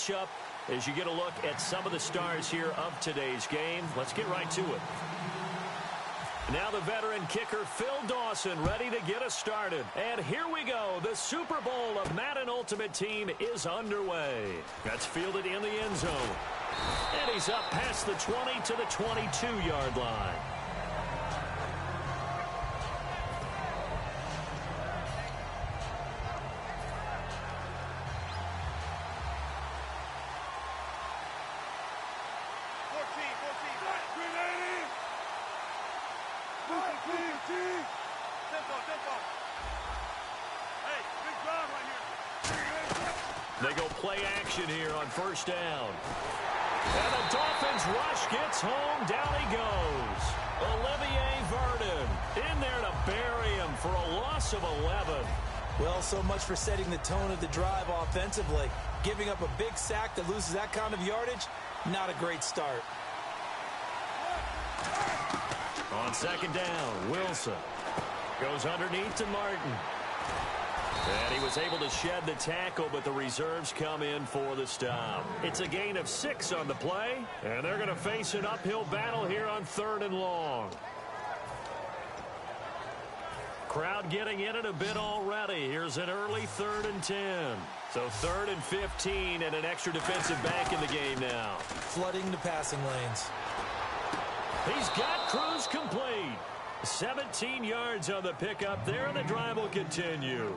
matchup as you get a look at some of the stars here of today's game. Let's get right to it. Now the veteran kicker, Phil Dawson, ready to get us started. And here we go. The Super Bowl of Madden Ultimate Team is underway. That's fielded in the end zone. And he's up past the 20 to the 22-yard line. They go play action here on first down. And the Dolphins rush gets home. Down he goes. Olivier Vernon in there to bury him for a loss of 11. Well, so much for setting the tone of the drive offensively. Giving up a big sack that loses that kind of yardage, not a great start. On second down, Wilson goes underneath to Martin. And he was able to shed the tackle, but the reserves come in for the stop. It's a gain of 6 on the play, and they're going to face an uphill battle here on 3rd and long. Crowd getting in it a bit already. Here's an early 3rd and 10. So 3rd and 15 and an extra defensive back in the game now. Flooding the passing lanes. He's got Cruz complete. 17 yards on the pickup there, and the drive will continue.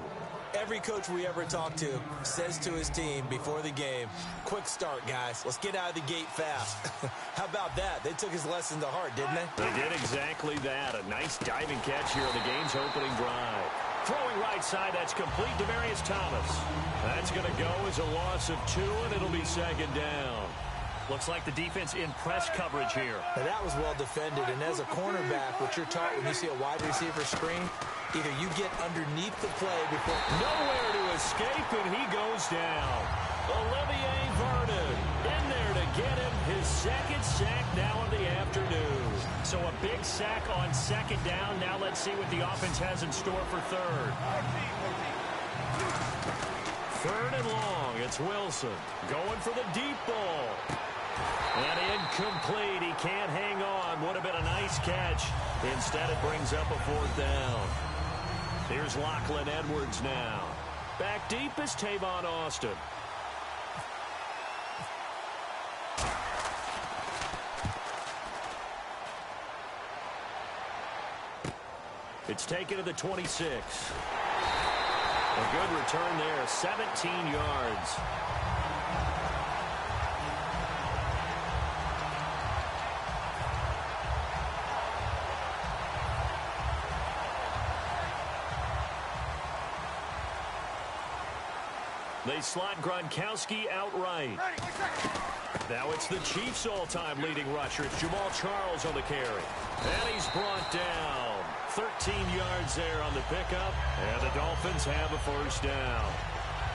Every coach we ever talk to says to his team before the game, quick start, guys. Let's get out of the gate fast. How about that? They took his lesson to heart, didn't they? They did exactly that. A nice diving catch here on the game's opening drive. Throwing right side, that's complete. Demaryius Thomas. That's going to go as a loss of 2, and it'll be second down. Looks like the defense in press coverage here. Now that was well defended, and as a cornerback, what you're taught when you see a wide receiver screen, either you get underneath the play before... Nowhere to escape, and he goes down. Olivier Vernon in there to get him his second sack now of the afternoon. So a big sack on second down. Now let's see what the offense has in store for 3rd. 3rd and long. It's Wilson going for the deep ball. And incomplete. He can't hang on. Would have been a nice catch. Instead, it brings up a 4th down. Here's Lachlan Edwards now. Back deep is Tavon Austin. It's taken to the 26. A good return there, 17 yards. They slot Gronkowski outright. Now it's the Chiefs' all-time leading rusher. It's Jamal Charles on the carry. And he's brought down. 13 yards there on the pickup. And the Dolphins have a first down.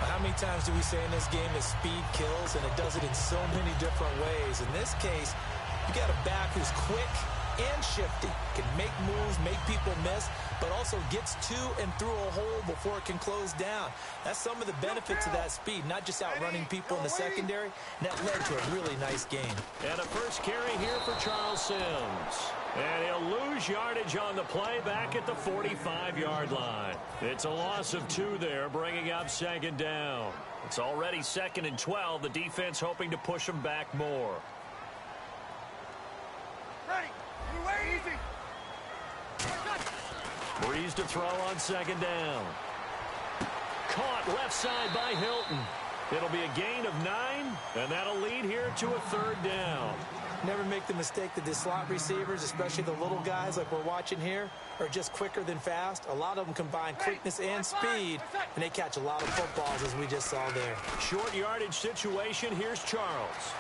How many times do we say in this game that speed kills, and it does it in so many different ways? In this case, you got a back who's quick and shifty, can make moves, make people miss, but also gets to and through a hole before it can close down. That's some of the benefits of that speed, not just outrunning people in the secondary. And that led to a really nice game. And a first carry here for Charles Sims. And he'll lose yardage on the play back at the 45-yard line. It's a loss of 2 there, bringing up second down. It's already 2nd and 12. The defense hoping to push them back more. Breeze to throw on second down. Caught left side by Hilton. It'll be a gain of 9, and that'll lead here to a 3rd down. Never make the mistake that the slot receivers, especially the little guys like we're watching here, are just quicker than fast. A lot of them combine quickness and speed, and they catch a lot of footballs, as we just saw there. Short yardage situation. Here's Charles.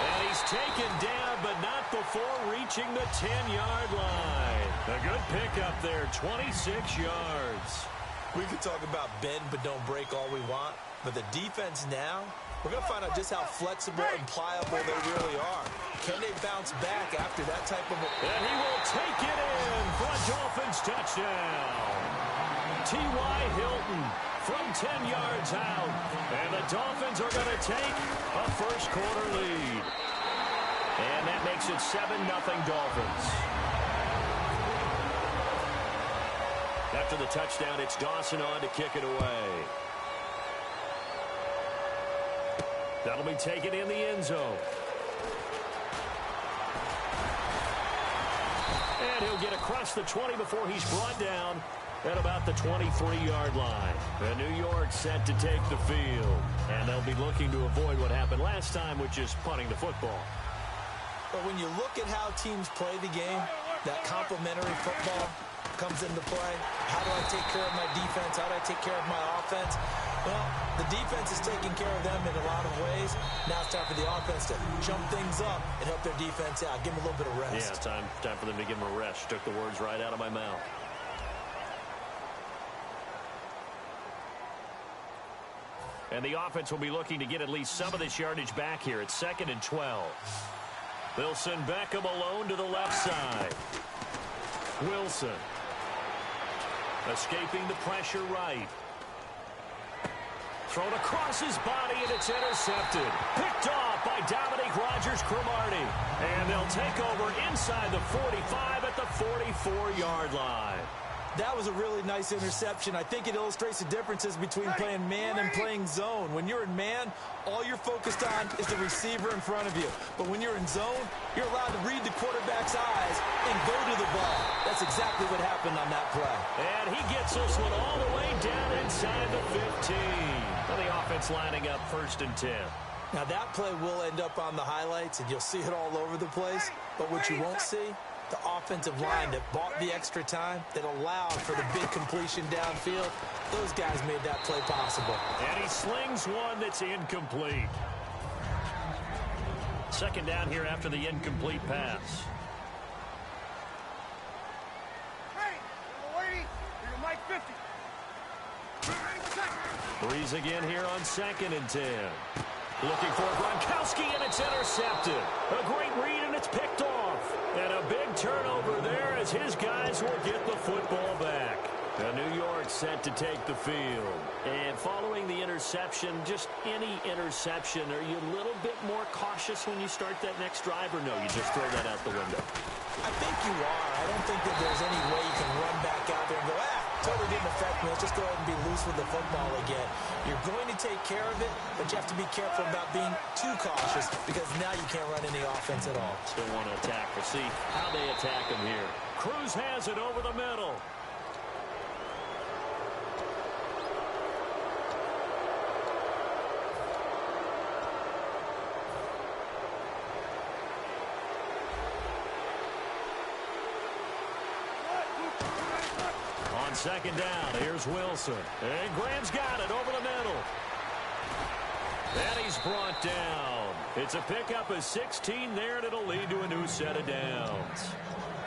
And he's taken down, but not before reaching the 10-yard line. A good pickup there, 26 yards. We could talk about bend but don't break all we want, but the defense now, we're going to find out just how flexible and pliable they really are. Can they bounce back after that type of... And he will take it in for a Dolphins touchdown. T.Y. Hilton from 10 yards out. And the Dolphins are going to take a first quarter lead. And that makes it 7-0 Dolphins. After the touchdown, it's Dawson on to kick it away. That'll be taken in the end zone. And he'll get across the 20 before he's brought down at about the 23-yard line. And New York set to take the field. And they'll be looking to avoid what happened last time, which is punting the football. But when you look at how teams play the game, that complementary football comes into play. How do I take care of my defense? How do I take care of my offense? Well, the defense is taking care of them in a lot of ways. Now it's time for the offense to jump things up and help their defense out. Give them a little bit of rest. Yeah, time for them to give them a rest. Took the words right out of my mouth. And the offense will be looking to get at least some of this yardage back here. It's 2nd and 12. They'll send Beckham alone to the left side. Wilson escaping the pressure right. Thrown across his body, and it's intercepted. Picked off by Dominique Rodgers-Cromartie. And they'll take over inside the 45 at the 44-yard line. That was a really nice interception. I think it illustrates the differences between playing man and playing zone. When you're in man, all you're focused on is the receiver in front of you. But when you're in zone, you're allowed to read the quarterback's eyes and go to the ball. That's exactly what happened on that play. And he gets this one all the way down inside the 15. And the offense lining up 1st and 10. Now that play will end up on the highlights, and you'll see it all over the place. But what you won't see, the offensive line that bought the extra time, that allowed for the big completion downfield, those guys made that play possible. And he slings one that's incomplete. 2nd down here after the incomplete pass. Hey, lady, you're Mike 50. Breeze again here on 2nd and 10. Looking for Gronkowski, and it's intercepted. A great read, and it's picked off. And a big turnover there as his guys will get the football back. And New York set to take the field. And following the interception, just any interception, are you a little bit more cautious when you start that next drive, or no, you just throw that out the window? I think you are. I don't think that there's any way you can run back out there and go, totally didn't affect me. Let's just go ahead and be loose with the football again. You're going to take care of it, but you have to be careful about being too cautious because now you can't run any offense at all. Still want to attack. We'll see how they attack him here. Cruz has it over the middle. On 2nd down, here's Wilson. And Graham's got it over the middle. And he's brought down. It's a pickup of 16 there, and it'll lead to a new set of downs.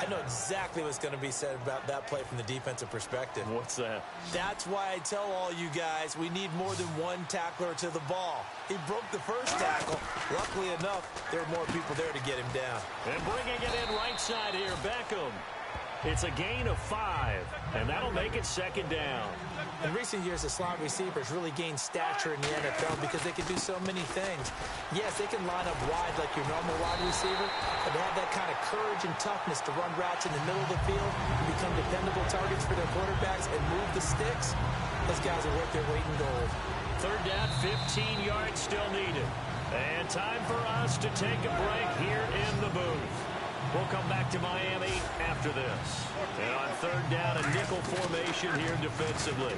I know exactly what's going to be said about that play from the defensive perspective. What's that? That's why I tell all you guys we need more than one tackler to the ball. He broke the first tackle. Luckily enough, there were more people there to get him down. And bringing it in right side here, Beckham. It's a gain of 5, and that'll make it 2nd down. In recent years, the slot receivers really gained stature in the NFL because they can do so many things. Yes, they can line up wide like your normal wide receiver, but they have that kind of courage and toughness to run routes in the middle of the field and become dependable targets for their quarterbacks and move the sticks. Those guys are worth their weight in gold. 3rd down, 15 yards still needed. And time for us to take a break here in the booth. We'll come back to Miami after this. And on 3rd down, a nickel formation here defensively.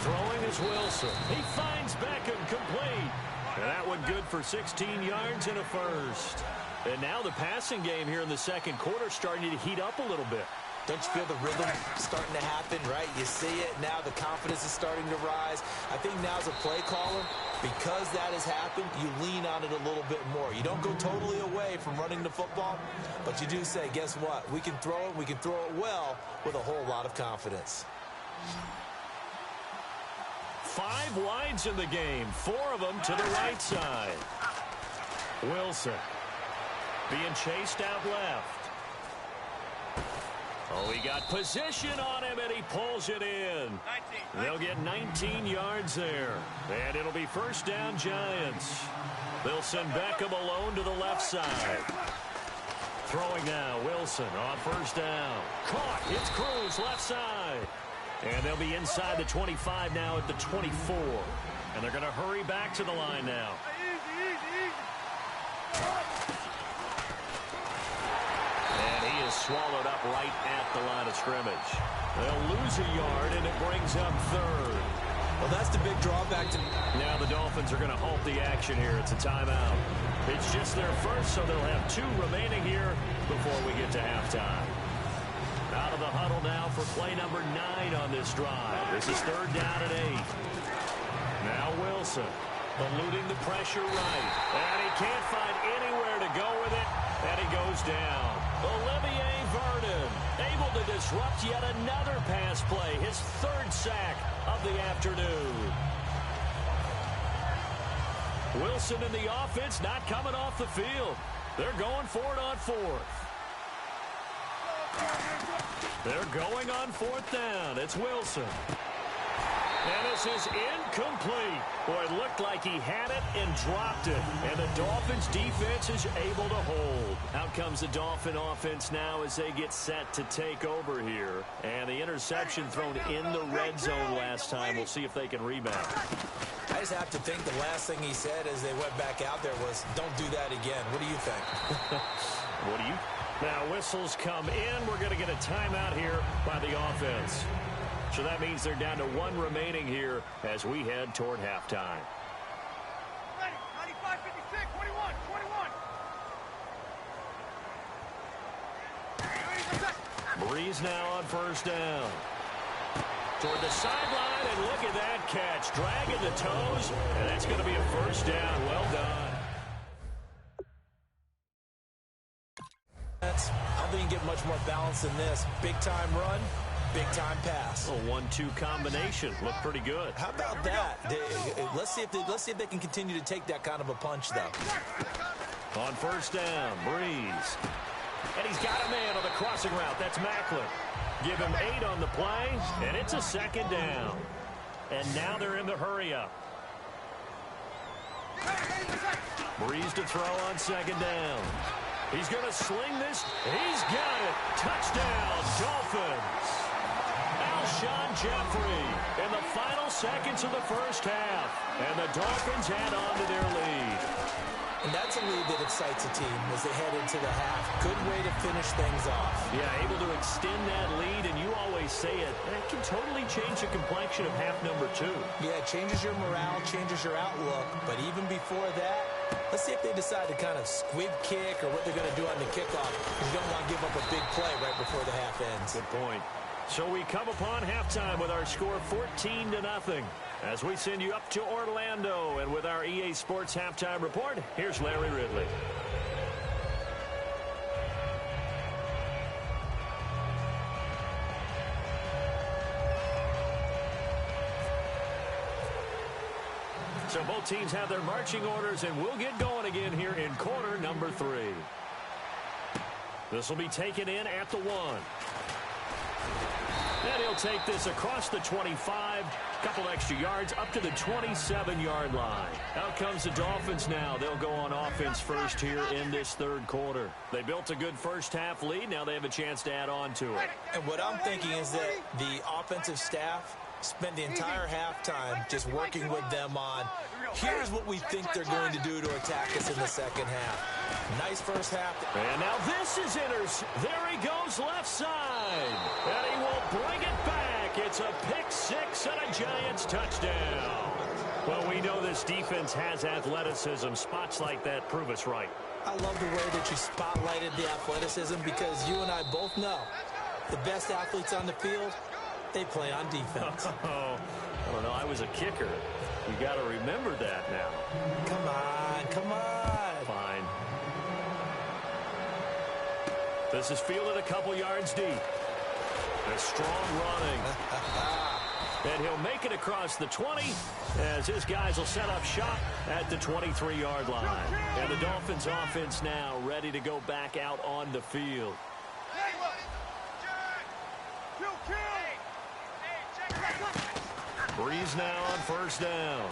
Throwing is Wilson. He finds Beckham complete. And that one good for 16 yards and a first. And now the passing game here in the 2nd quarter starting to heat up a little bit. Don't you feel the rhythm starting to happen, right? You see it now. The confidence is starting to rise. I think now as a play caller, because that has happened, you lean on it a little bit more. You don't go totally away from running the football, but you do say, guess what? We can throw it. We can throw it well with a whole lot of confidence. 5 wides in the game, 4 of them to the right side. Wilson being chased out left. Oh, he got position on him, and he pulls it in. 19. They'll get 19 yards there. And it'll be first down, Giants. They'll send Beckham alone to the left side. Throwing now, Wilson on first down. Caught. It's Cruz, left side. And they'll be inside the 25 now at the 24. And they're going to hurry back to the line now. And he is swallowed up right at the line of scrimmage. They'll lose a yard, and it brings up third. Well, that's the big drawback to... Now the Dolphins are going to halt the action here. It's a timeout. It's just their first, so they'll have 2 remaining here before we get to halftime. Out of the huddle now for play number 9 on this drive. This is third down and 8. Now Wilson eluding the pressure right. And he can't find anywhere to go with it. And he goes down. Olivier Vernon able to disrupt yet another pass play. His 3rd sack of the afternoon. Wilson and the offense not coming off the field. They're going for it on 4th. They're going on 4th down. It's Wilson. And this is incomplete. Boy, it looked like he had it and dropped it. And the Dolphins defense is able to hold. Out comes the Dolphin offense now as they get set to take over here. And the interception thrown in the red zone last time. We'll see if they can rebound. I just have to think the last thing he said as they went back out there was, don't do that again. What do you think? What do you? Now whistles come in. We're going to get a timeout here by the offense. So that means they're down to 1 remaining here as we head toward halftime. 95, 56, 21, 21. Breeze now on first down. Toward the sideline, and look at that catch. Dragging the toes, and that's going to be a first down. Well done. I don't think you can get much more balance than this. Big-time run, big-time pass. A 1-2 combination. Looked pretty good. How about that? Let's see if they can continue to take that kind of a punch, though. On first down, Breeze. And he's got a man on the crossing route. That's Macklin. Give him 8 on the play, and it's a second down. And now they're in the hurry-up. Breeze to throw on second down. He's going to sling this. He's got it. Touchdown, Dolphins. Alshon Jeffrey in the final seconds of the first half. And the Dolphins add on to their lead. And that's a lead that excites a team as they head into the half. Good way to finish things off. Yeah, able to extend that lead, and you always say it. That can totally change the complexion of half number 2. Yeah, it changes your morale, changes your outlook. But even before that, let's see if they decide to kind of squib kick or what they're going to do on the kickoff. You don't want to give up a big play right before the half ends. Good point. So we come upon halftime with our score 14-0. As we send you up to Orlando, and with our EA Sports Halftime Report, here's Larry Ridley. So both teams have their marching orders, and we'll get going again here in quarter number 3. This will be taken in at the 1. And he'll take this across the 25, a couple extra yards, up to the 27-yard line. Out comes the Dolphins now. They'll go on offense first here in this third quarter. They built a good first-half lead. Now they have a chance to add on to it. And what I'm thinking is that the offensive staff spent the entire halftime just working with them on, here's what we think they're going to do to attack us in the second half. Nice first half. And now this is there he goes left side. And he will bring it back. It's a pick-6 and a Giants touchdown. Well, we know this defense has athleticism. Spots like that prove us right. I love the way that you spotlighted the athleticism, because you and I both know the best athletes on the field, they play on defense. Oh, I don't know. I was a kicker. You got to remember that now. Come on, come on. Fine. This is fielded a couple yards deep. A strong running. And he'll make it across the 20 as his guys will set up shop at the 23-yard line. And the Dolphins offense now ready to go back out on the field. Breeze now on first down.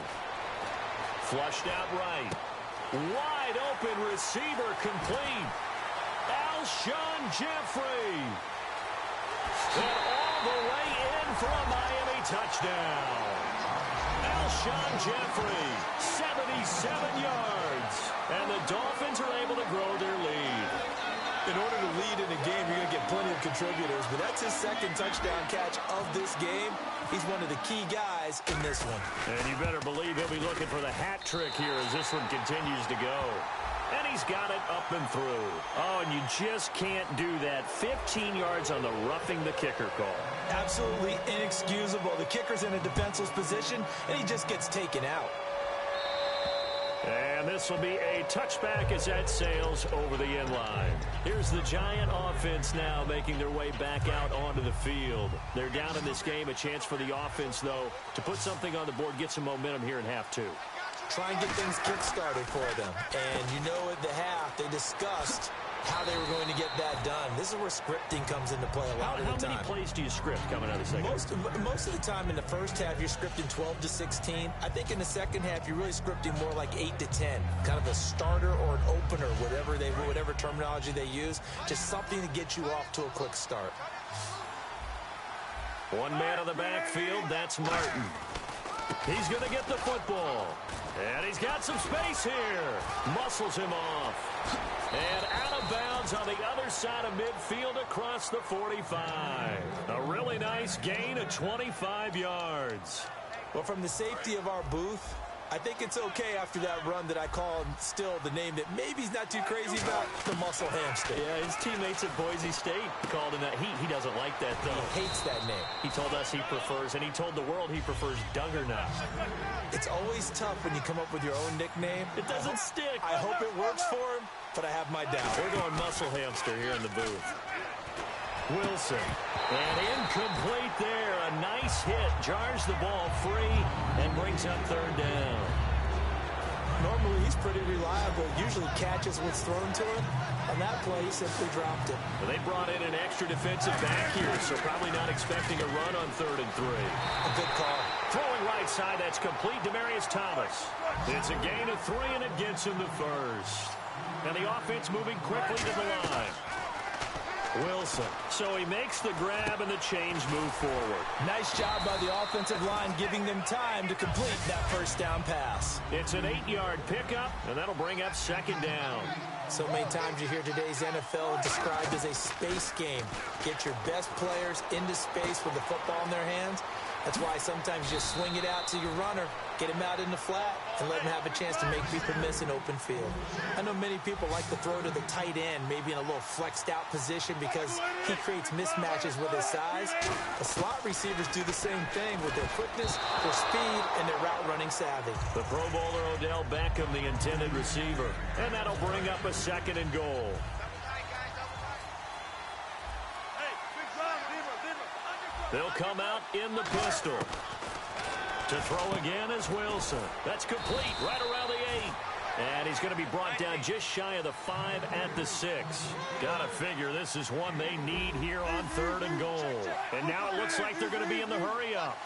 Flushed out right. Wide open receiver complete. Alshon Jeffrey. And all the way in for a Miami touchdown. Alshon Jeffrey, 77 yards. And the Dolphins are able to grow their lead. In order to lead in a game, you're going to get plenty of contributors, but that's his second touchdown catch of this game. He's one of the key guys in this one. And you better believe he'll be looking for the hat trick here as this one continues to go. And he's got it up and through. Oh, and you just can't do that. 15 yards on the roughing the kicker call. Absolutely inexcusable. The kicker's in a defenseless position, and he just gets taken out. And this will be a touchback as that sails over the end line. Here's the Giant offense now making their way back out onto the field. They're down in this game. A chance for the offense, though, to put something on the board, get some momentum here in half two. Try and get things kick-started for them. And you know at the half, they discussed how they were going to get that done. This is where scripting comes into play a lot of the time. How many plays do you script coming out of the second half? Most of the time in the first half, you're scripting 12 to 16. I think in the second half, you're really scripting more like 8 to 10. Kind of a starter or an opener, whatever terminology they use. Just something to get you off to a quick start. One man on the backfield, that's Martin. He's going to get the football. And he's got some space here. Muscles him off. And out of bounds on the other side of midfield across the 45. A really nice gain of 25 yards. Well, from the safety of our booth, I think it's okay after that run that I call him still the name that maybe he's not too crazy about, the muscle hamster. Yeah, his teammates at Boise State called him that. He doesn't like that, though. He hates that name. He told us he prefers, and he told the world he prefers Duggernuts. It's always tough when you come up with your own nickname. It doesn't stick. I hope it works for him, but I have my doubts. We're going muscle hamster here in the booth. Wilson. And incomplete there. A nice hit. Jars the ball free and brings up third down. Normally, he's pretty reliable. Usually catches what's thrown to him. On that play, he simply dropped it. Well, they brought in an extra defensive back here, so probably not expecting a run on 3rd and 3. A good call. Throwing right side, that's complete. Demaryius Thomas. It's a gain of 3, and it gets him the first. And the offense moving quickly to the line. Wilson. So he makes the grab and the change move forward. Nice job by the offensive line giving them time to complete that first down pass. It's an 8-yard pickup, and that'll bring up 2nd down. So many times you hear today's NFL described as a space game. Get your best players into space with the football in their hands. That's why sometimes you just swing it out to your runner, get him out in the flat, and let him have a chance to make people miss an open field. I know many people like to throw to the tight end, maybe in a little flexed out position because he creates mismatches with his size. The slot receivers do the same thing with their quickness, their speed, and their route running savvy. The Pro Bowler Odell Beckham, the intended receiver. And that'll bring up a 2nd and goal. They'll come out in the pistol. To throw again is Wilson. That's complete right around the 8. And he's going to be brought down just shy of the 5 at the 6. Gotta figure this is one they need here on 3rd and goal. And now it looks like they're going to be in the hurry up.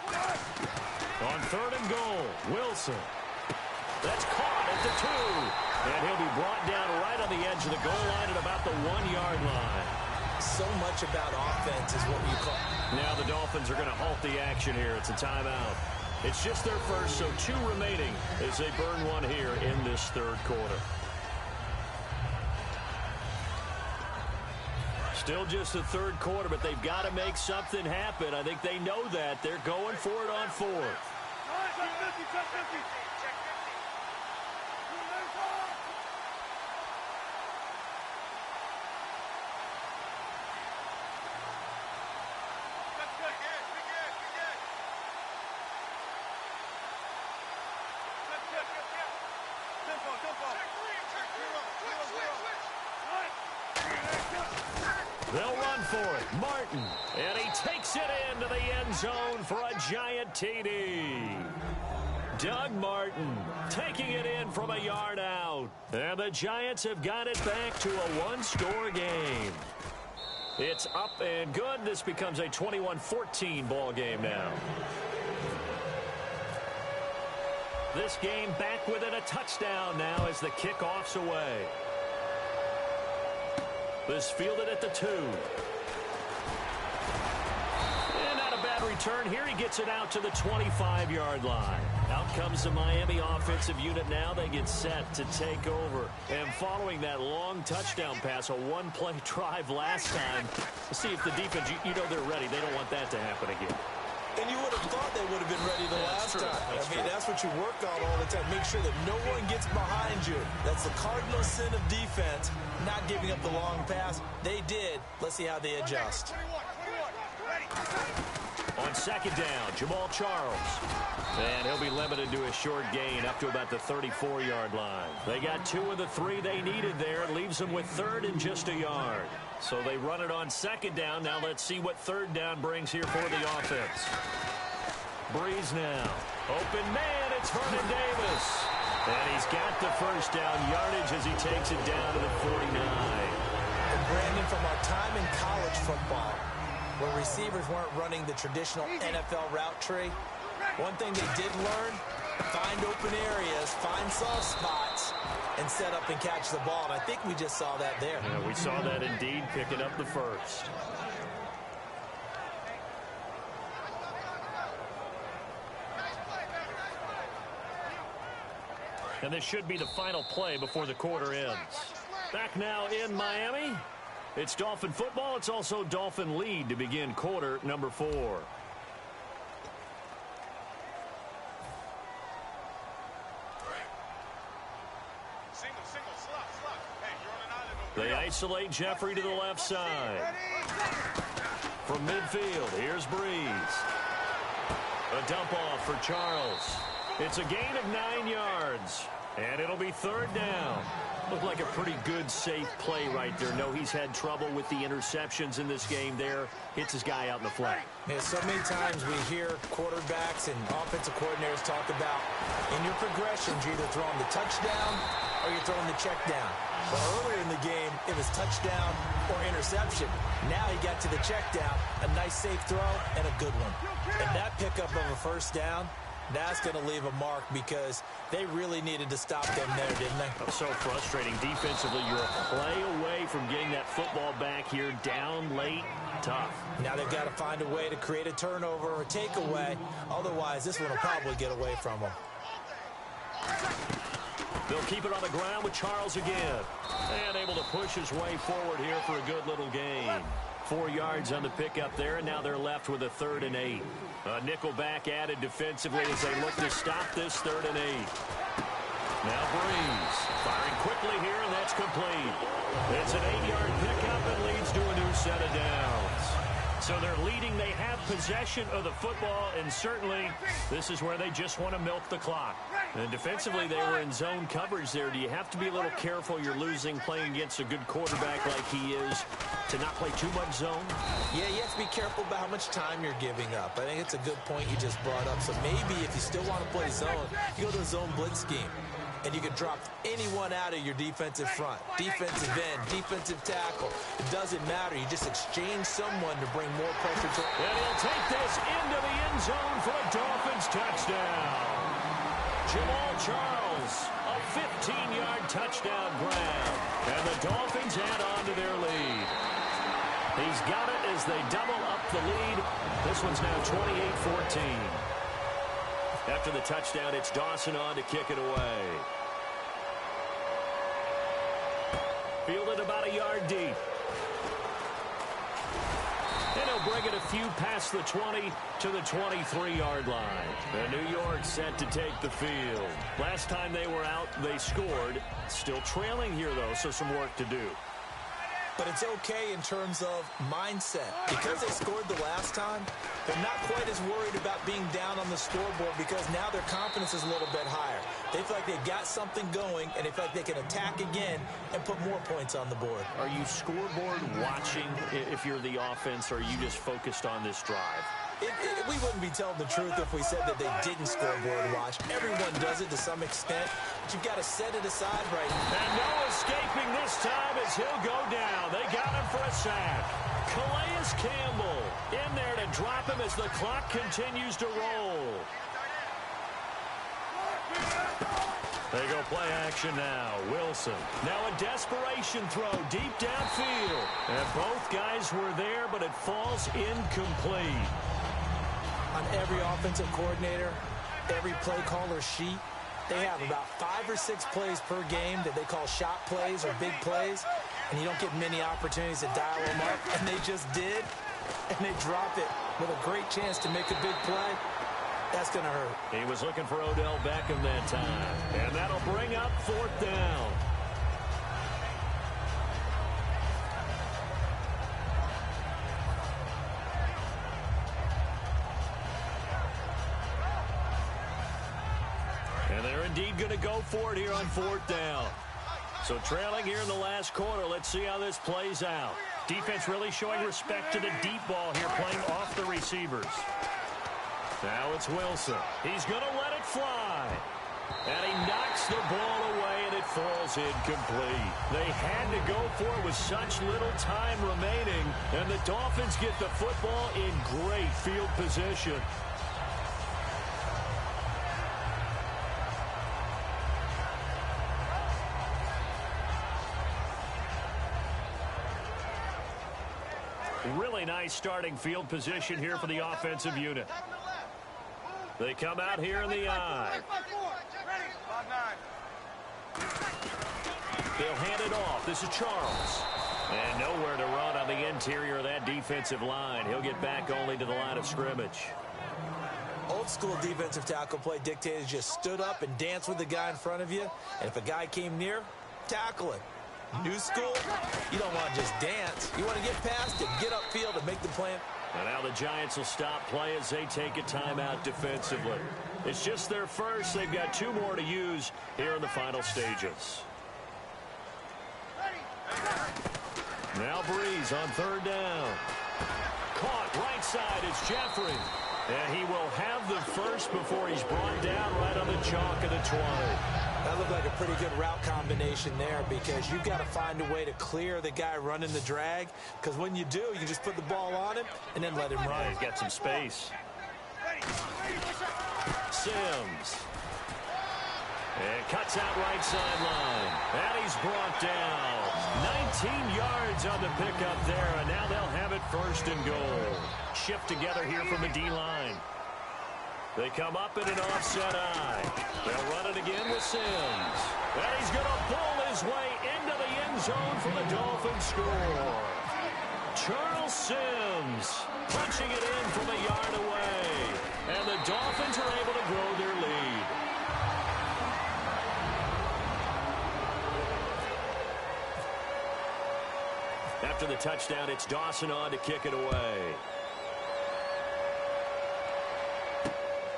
On 3rd and goal, Wilson. That's caught at the 2. And he'll be brought down right on the edge of the goal line at about the 1-yard line. So much about offense is what you call. Now the Dolphins are going to halt the action here. It's a timeout. It's just their first, so 2 remaining as they burn one here in this 3rd quarter. Still just the 3rd quarter, but they've got to make something happen. I think they know that. They're going for it on 4th. They'll run for it. Martin. And he takes it into the end zone for a Giant TD. Doug Martin taking it in from a yard out. And the Giants have got it back to a 1-score game. It's up and good. This becomes a 21-14 ball game now. This game back within a touchdown now as the kickoff's away. This fielded at the 2. And not a bad return here. He gets it out to the 25-yard line. Out comes the Miami offensive unit now. They get set to take over. And following that long touchdown pass, a one-play drive last time, let's see if the defense, you know they're ready. They don't want that to happen again. And you would have thought they would have been ready the last time. That's what you work on all the time. Make sure that no one gets behind you. That's the cardinal sin of defense, not giving up the long pass. They did. Let's see how they adjust. On second down, Jamal Charles. And he'll be limited to a short gain up to about the 34-yard line. They got 2 of the 3 they needed there. It leaves them with third and just a yard. So they run it on second down. Now let's see what third down brings here for the offense. Breeze now. Open man, it's Vernon Davis. And he's got the first down yardage as he takes it down to the 49. And Brandon, from our time in college football, where receivers weren't running the traditional NFL route tree, one thing they did learn, find open areas, find soft spots, and set up and catch the ball. And I think we just saw that there. Yeah, we saw that indeed, picking up the first. And this should be the final play before the quarter ends. Back now in Miami. It's Dolphin football. It's also Dolphin lead to begin quarter number 4. They isolate Jeffrey to the left side. From midfield, here's Breeze. A dump off for Charles. It's a gain of 9 yards. And it'll be third down. Looked like a pretty good, safe play right there. No, he's had trouble with the interceptions in this game there. Hits his guy out in the flat. Yeah, so many times we hear quarterbacks and offensive coordinators talk about in your progressions, you're either throwing the touchdown or you're throwing the check down. Well, earlier in the game, it was touchdown or interception. Now he got to the check down, a nice safe throw, and a good one. And that pickup of a first down, that's going to leave a mark because they really needed to stop them there, didn't they? So frustrating. Defensively, you're a play away from getting that football back here down late. Tough. Now they've got to find a way to create a turnover or a takeaway. Otherwise, this one will probably get away from them. They'll keep it on the ground with Charles again. And able to push his way forward here for a good little gain. 4 yards on the pickup there, and now they're left with a 3rd and 8. A nickel back added defensively as they look to stop this 3rd and 8. Now Breeze firing quickly here, and that's complete. It's an 8-yard pickup and leads to a new set of downs. So they're leading. They have possession of the football, and certainly this is where they just want to milk the clock. And defensively, they were in zone coverage there. Do you have to be a little careful? You're losing playing against a good quarterback like he is to not play too much zone? Yeah, you have to be careful about how much time you're giving up. I think it's a good point you just brought up. So maybe if you still want to play zone, you go to a zone blitz scheme. And you can drop anyone out of your defensive front. Defensive end, defensive tackle. It doesn't matter. You just exchange someone to bring more pressure to. And he'll take this into the end zone for a Dolphins touchdown. Jamal Charles, a 15-yard touchdown grab. And the Dolphins add on to their lead. He's got it as they double up the lead. This one's now 28-14. After the touchdown, it's Dawson on to kick it away. Fielded about a yard deep. And he'll bring it a few past the 20 to the 23-yard line. And New York set to take the field. Last time they were out, they scored. Still trailing here, though, so some work to do. But it's okay in terms of mindset. Because they scored the last time, they're not quite as worried about being down on the scoreboard because now their confidence is a little bit higher. They feel like they've got something going, and they feel like they can attack again and put more points on the board. Are you scoreboard watching if you're the offense, or are you just focused on this drive? We wouldn't be telling the truth if we said that they didn't scoreboard watch. Everyone does it to some extent, but you've got to set it aside right now. And no escaping this time as he'll go down. They got him for a sack. Calais Campbell in there to drop him as the clock continues to roll. They go play action now. Wilson. Now a desperation throw deep downfield. And both guys were there, but it falls incomplete. On every offensive coordinator, every play caller sheet, they have about 5 or 6 plays per game that they call shot plays or big plays. And you don't get many opportunities to dial them up. And they just did. And they dropped it with a great chance to make a big play. That's going to hurt. He was looking for Odell Beckham that time. And that'll bring up 4th down. And they're indeed going to go for it here on 4th down. So trailing here in the last quarter. Let's see how this plays out. Defense really showing respect to the deep ball here, playing off the receivers. Now it's Wilson. He's going to let it fly. And he knocks the ball away, and it falls incomplete. They had to go for it with such little time remaining, and the Dolphins get the football in great field position. Really nice starting field position here for the offensive unit. They come out here in the I. They'll hand it off. This is Charles. And nowhere to run on the interior of that defensive line. He'll get back only to the line of scrimmage. Old school defensive tackle play dictated just stood up and danced with the guy in front of you. And if a guy came near, tackle him. New school, you don't want to just dance. You want to get past it, get upfield, and make the play. And now the Giants will stop play as they take a timeout defensively. It's just their first. They've got 2 more to use here in the final stages. Now Breeze on 3rd down. Caught right side is Jeffrey. And he will have the first before he's brought down right on the chalk of the 20. That looked like a pretty good route combination there because you've got to find a way to clear the guy running the drag. Because when you do, you just put the ball on him and then let him run. Yeah, he's got some space. Sims. And cuts out right sideline. And he's brought down. 19 yards on the pickup there. And now they'll have it 1st and goal. Shift together here from the D-line. They come up in an offset I. They'll run it again with Sims. And he's going to pull his way into the end zone for the Dolphins score. Charles Sims punching it in from a yard away. And the Dolphins are able to grow their lead. After the touchdown, it's Dawson on to kick it away.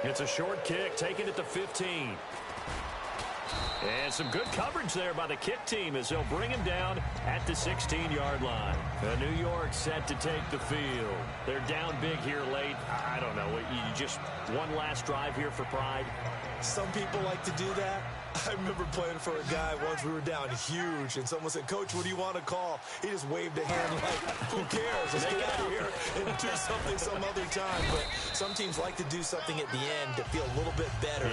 It's a short kick, taking it to 15. And some good coverage there by the kick team as they'll bring him down at the 16-yard line. New York set to take the field. They're down big here late. I don't know. You just one last drive here for pride. Some people like to do that. I remember playing for a guy once. We were down huge, and someone said, "Coach, what do you want to call?" He just waved a hand like, "Who cares? Let's get out of here and do something some other time." But some teams like to do something at the end to feel a little bit better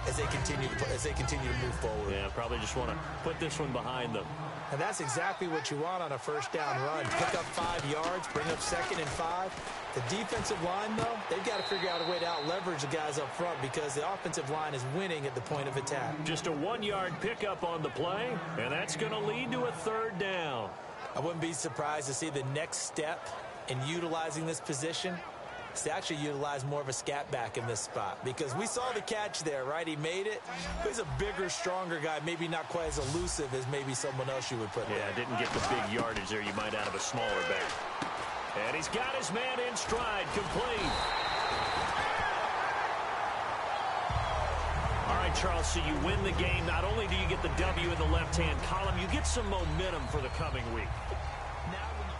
as they continue to move forward. Yeah, probably just want to put this one behind them. And that's exactly what you want on a 1st down run. Pick up 5 yards, bring up 2nd and 5. The defensive line, though, they've got to figure out a way to out-leverage the guys up front because the offensive line is winning at the point of attack. Just a 1-yard pickup on the play, and that's going to lead to a 3rd down. I wouldn't be surprised to see the next step in utilizing this position is to actually utilize more of a scat back in this spot because we saw the catch there, right? He made it. He's a bigger, stronger guy, maybe not quite as elusive as maybe someone else you would put there. Yeah, didn't get the big yardage there you might out of a smaller back. And he's got his man in stride, complete. All right, Charles, so you win the game. Not only do you get the W in the left-hand column, you get some momentum for the coming week. Now when you